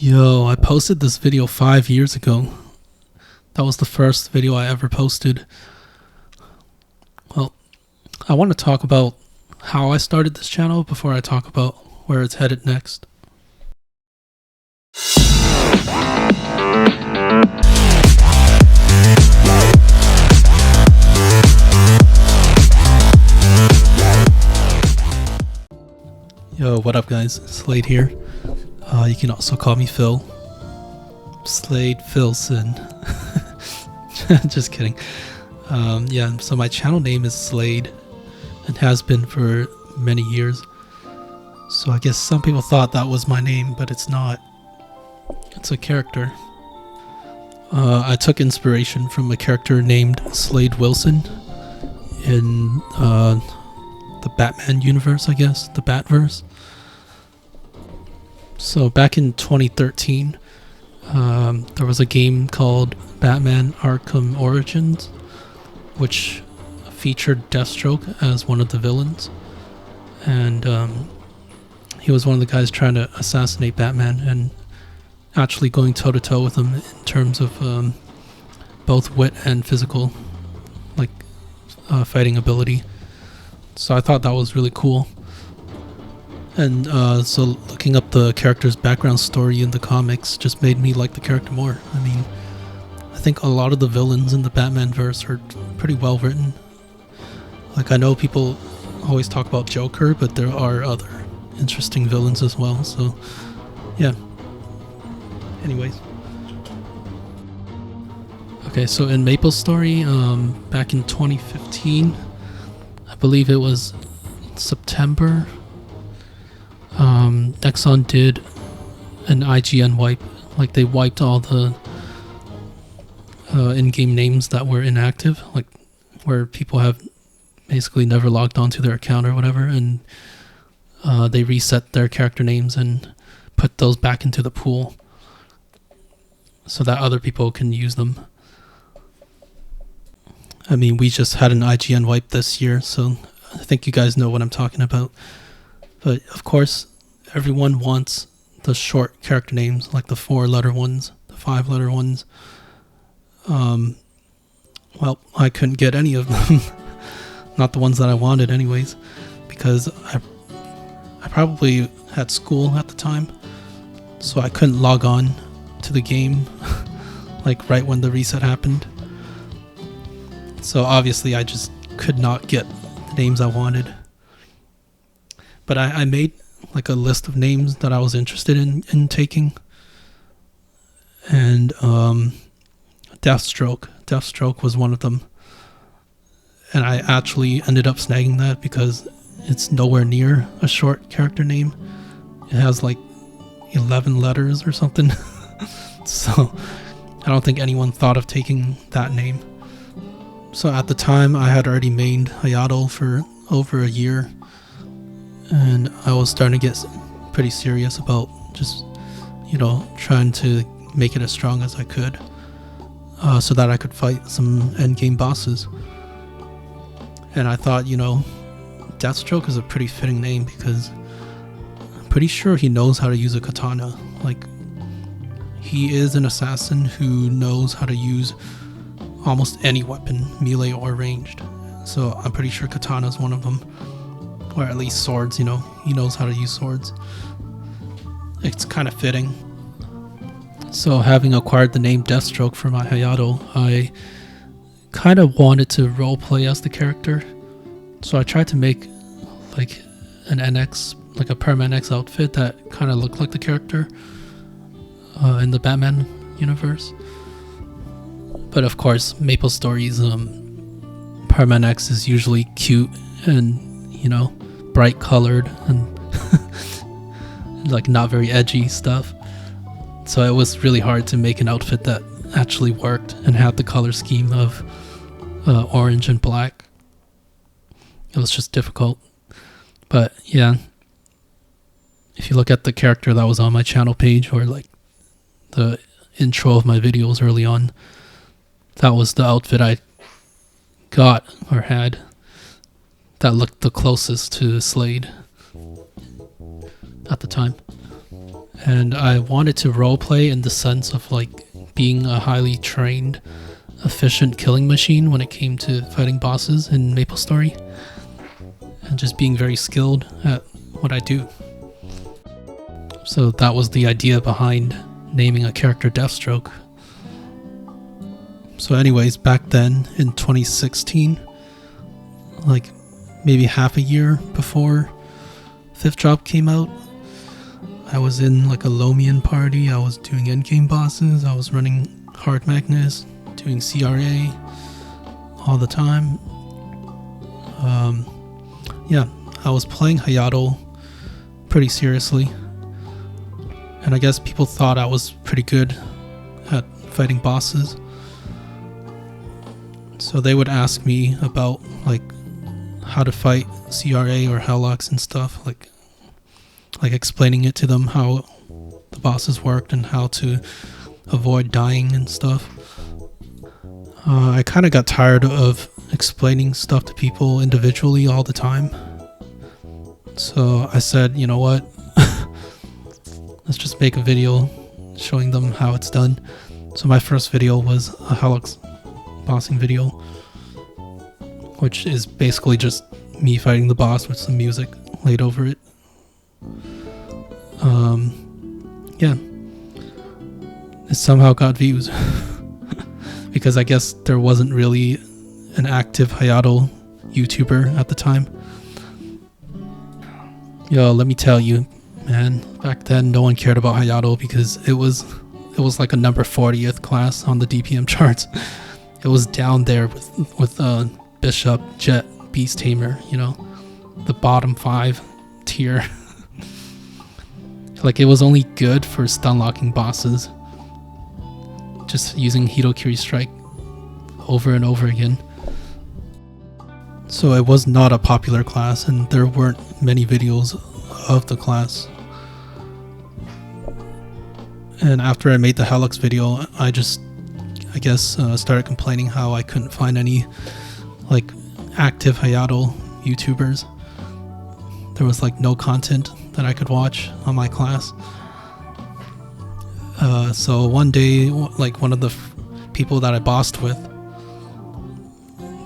Yo, I posted this video 5 years ago. That was the first video I ever posted. Well, I want to talk about how I started this channel before I talk about where it's headed next. Yo, what up guys? Slade here. You can also call me Phil. Slade Philson. Just kidding. Yeah, so my channel name is Slade and has been for many years. So I guess some people thought that was my name, but it's not. It's a character. I took inspiration from a character named Slade Wilson in the Batman universe, I guess, the Batverse. So back in 2013, there was a game called Batman Arkham Origins, which featured Deathstroke as one of the villains. And he was one of the guys trying to assassinate Batman and actually going toe-to-toe with him in terms of both wit and physical, like fighting ability. So I thought that was really cool. And so looking up the character's background story in the comics just made me like the character more. I mean, I think a lot of the villains in the Batman verse are pretty well written. Like, I know people always talk about Joker, but there are other interesting villains as well. So yeah. Anyways. Okay, so in Maplestory, back in 2015, I believe it was September, Nexon did an IGN wipe. Like, they wiped all the in-game names that were inactive, like where people have basically never logged onto their account or whatever, and they reset their character names and put those back into the pool so that other people can use them. I mean, we just had an IGN wipe this year, so I think you guys know what I'm talking about. But of course, everyone wants the short character names, like the 4-letter ones, the 5-letter ones. Well, I couldn't get any of them. Not the ones that I wanted anyways, because I probably had school at the time, so I couldn't log on to the game like right when the reset happened. So obviously I just could not get the names I wanted. But I made like a list of names that I was interested in taking. And Deathstroke was one of them. And I actually ended up snagging that because it's nowhere near a short character name. It has like 11 letters or something. So I don't think anyone thought of taking that name. So at the time I had already made Hayato for over a year. And I was starting to get pretty serious about just, trying to make it as strong as I could, so that I could fight some endgame bosses. And I thought, Deathstroke is a pretty fitting name because I'm pretty sure he knows how to use a katana. Like, he is an assassin who knows how to use almost any weapon, melee or ranged. So I'm pretty sure katana is one of them. Or at least swords, he knows how to use swords. It's kind of fitting. So having acquired the name Deathstroke for my Hayato, I kind of wanted to roleplay as the character. So I tried to make like an NX, like a Perm NX outfit that kind of looked like the character in the Batman universe. But of course, Maplestory's Perm NX is usually cute and bright colored and like not very edgy stuff. So it was really hard to make an outfit that actually worked and had the color scheme of orange and black. It was just difficult. But yeah, if you look at the character that was on my channel page or like the intro of my videos early on, that was the outfit I got or had that looked the closest to Slade at the time. And I wanted to roleplay in the sense of like being a highly trained, efficient killing machine when it came to fighting bosses in Maplestory, and just being very skilled at what I do. So that was the idea behind naming a character Deathstroke. So anyways, back then in 2016, like maybe half a year before 5th Drop came out, I was in like a Lomian party. I was doing endgame bosses. I was running Hard Magnus, doing CRA all the time. Yeah, I was playing Hayato pretty seriously. And I guess people thought I was pretty good at fighting bosses. So they would ask me about like how to fight CRA or Hellux and stuff, like explaining it to them how the bosses worked and how to avoid dying and stuff. I kind of got tired of explaining stuff to people individually all the time. So I said, you know what? Let's just make a video showing them how it's done. So my first video was a Hellux bossing video, which is basically just me fighting the boss with some music laid over it. Yeah, it somehow got views because I guess there wasn't really an active Hayato YouTuber at the time. Yo, let me tell you, man, back then no one cared about Hayato because it was like a number 40th class on the DPM charts. It was down there with Bishop, Jet, Beast Tamer, you know, the bottom 5 tier. Like, it was only good for stun locking bosses, just using Hitokiri Strike over and over again. So it was not a popular class, and there weren't many videos of the class. And after I made the Hellux video, I guess started complaining how I couldn't find any like active Hayato YouTubers. There was like no content that I could watch on my class. So one day, like one of the people that I bossed with,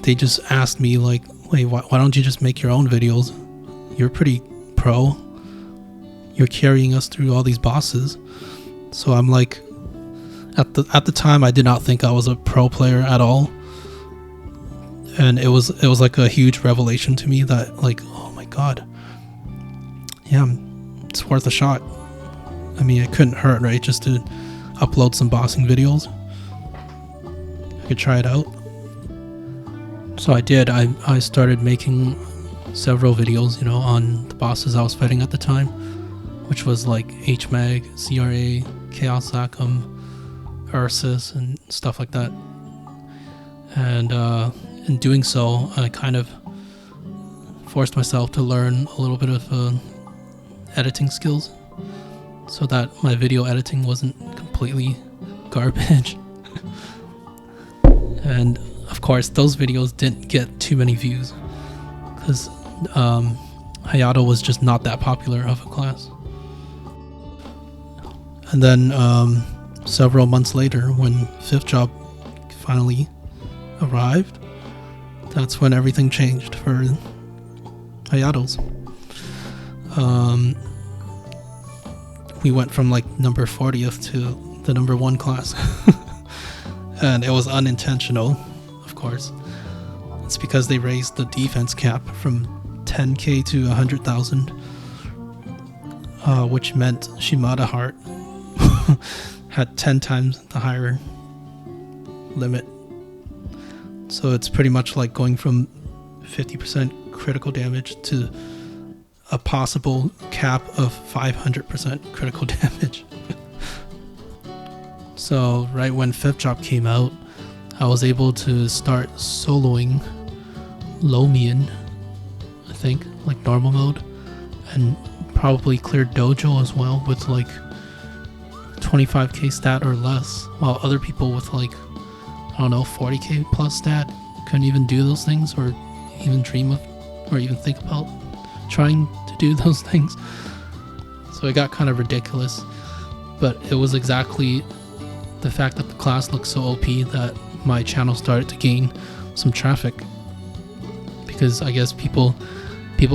they just asked me like, wait, why don't you just make your own videos? You're pretty pro. You're carrying us through all these bosses. So I'm like, at the time I did not think I was a pro player at all. And it was like a huge revelation to me that like, oh my god. Yeah, it's worth a shot. I mean, it couldn't hurt, right? Just to upload some bossing videos. I could try it out. So I did. I started making several videos, you know, on the bosses I was fighting at the time, which was like HMAG, CRA, Chaos Zachem, Ursus, and stuff like that. And in doing so, I kind of forced myself to learn a little bit of editing skills so that my video editing wasn't completely garbage. And of course those videos didn't get too many views because Hayato was just not that popular of a class. And then several months later, when 5th Job finally arrived, that's when everything changed for Hayatos. We went from like number 40th to the number 1 class. And it was unintentional, of course. It's because they raised the defense cap from 10k to 100,000, which meant Shimada Heart had 10 times the higher limit. So it's pretty much like going from 50% critical damage to a possible cap of 500% critical damage. So right when 5th Drop came out, I was able to start soloing Lomian, I think, like normal mode, and probably clear Dojo as well with like 25k stat or less, while other people with like, I don't know, 40k plus stat couldn't even do those things or even dream of or even think about trying to do those things. So it got kind of ridiculous. but it was exactly the fact that the class looked so OP that my channel started to gain some traffic, because I guess people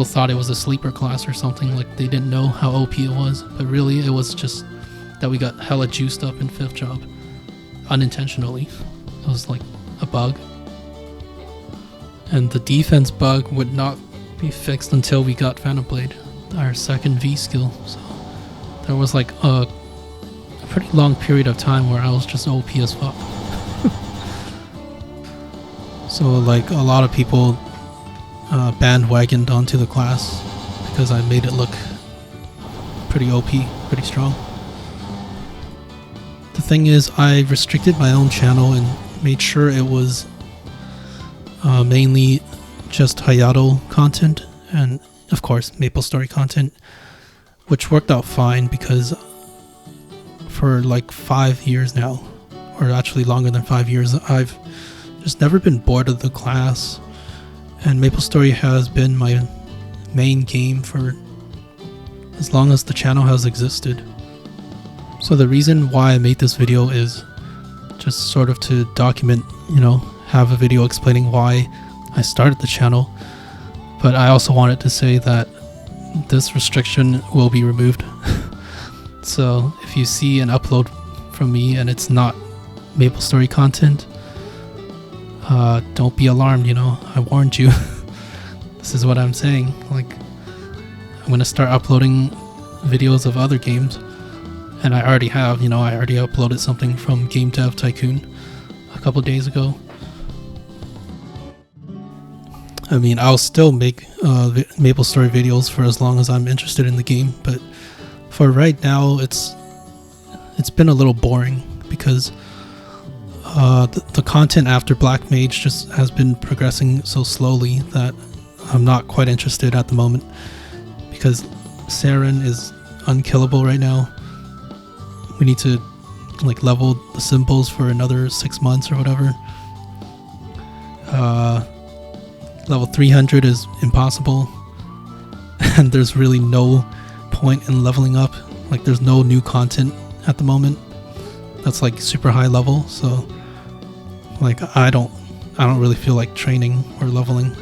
thought it was a sleeper class or something, like they didn't know how OP it was, but really it was just that we got hella juiced up in 5th job unintentionally. It was like a bug, and the defense bug would not be fixed until we got Phantom Blade, our second V skill. So there was like a pretty long period of time where I was just OP as fuck. So like a lot of people bandwagoned onto the class because I made it look pretty OP, pretty strong. The thing is, I restricted my own channel and made sure it was mainly just Hayato content and of course Maplestory content, which worked out fine because for like 5 years now, or actually longer than 5 years, I've just never been bored of the class, and Maplestory has been my main game for as long as the channel has existed. So the reason why I made this video is just sort of to document, you know, have a video explaining why I started the channel, but I also wanted to say that this restriction will be removed. So if you see an upload from me and it's not Maplestory content, don't be alarmed, you know, I warned you. This is what I'm saying. Like, I'm gonna start uploading videos of other games, and I already have, you know, I already uploaded something from Game Dev Tycoon a couple days ago. I mean, I'll still make Maplestory videos for as long as I'm interested in the game, but for right now, it's been a little boring because the content after Black Mage just has been progressing so slowly that I'm not quite interested at the moment, because Saren is unkillable right now. We need to like level the symbols for another 6 months or whatever. Level 300 is impossible, and there's really no point in leveling up. Like, there's no new content at the moment that's like super high level, so like I don't really feel like training or leveling.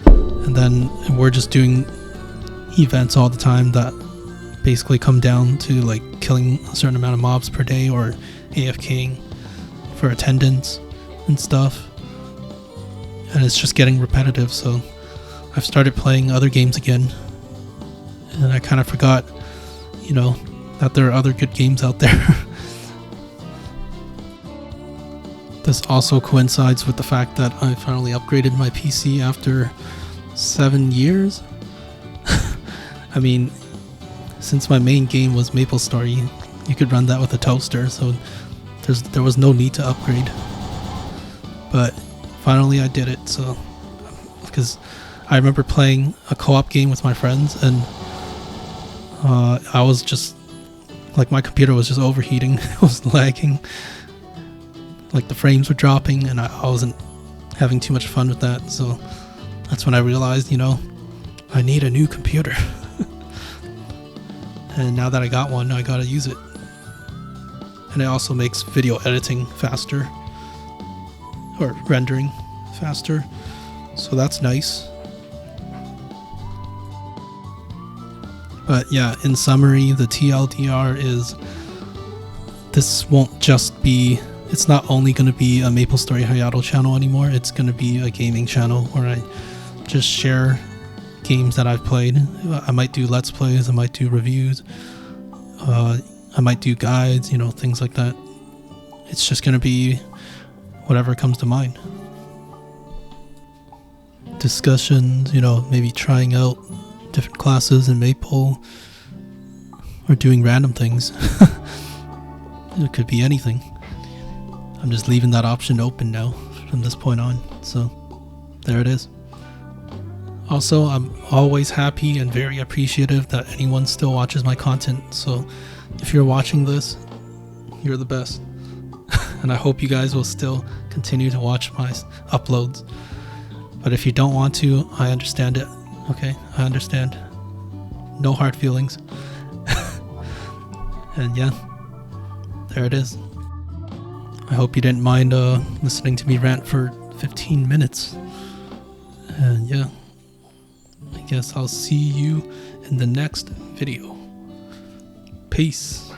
And then we're just doing events all the time that basically come down to like killing a certain amount of mobs per day or AFKing for attendance and stuff, and it's just getting repetitive. So I've started playing other games again, and I kind of forgot, you know, that there are other good games out there. This also coincides with the fact that I finally upgraded my PC after 7 years. I mean, since my main game was Maplestory, you could run that with a toaster, so there was no need to upgrade. But finally I did it, so because I remember playing a co-op game with my friends, and I was just like, my computer was just overheating. It was lagging, like the frames were dropping, and I wasn't having too much fun with that. So that's when I realized, you know, I need a new computer. And now that I got one, I gotta use it. And it also makes video editing faster, or rendering faster, so that's nice. But yeah, in summary, the TLDR is, this won't just be, it's not only going to be a Maplestory Hayato channel anymore, it's going to be a gaming channel where I just share games that I've played. I might do Let's Plays, I might do reviews, I might do guides, you know, things like that. It's just going to be whatever comes to mind. Discussions, you know, maybe trying out different classes in Maple, or doing random things. It could be anything. I'm just leaving that option open now from this point on, so there it is. Also, I'm always happy and very appreciative that anyone still watches my content, so if you're watching this, you're the best. And I hope you guys will still continue to watch my uploads. But if you don't want to, I understand it. Okay, I understand. No hard feelings. And yeah, there it is. I hope you didn't mind listening to me rant for 15 minutes. And yeah, I guess I'll see you in the next video. Peace.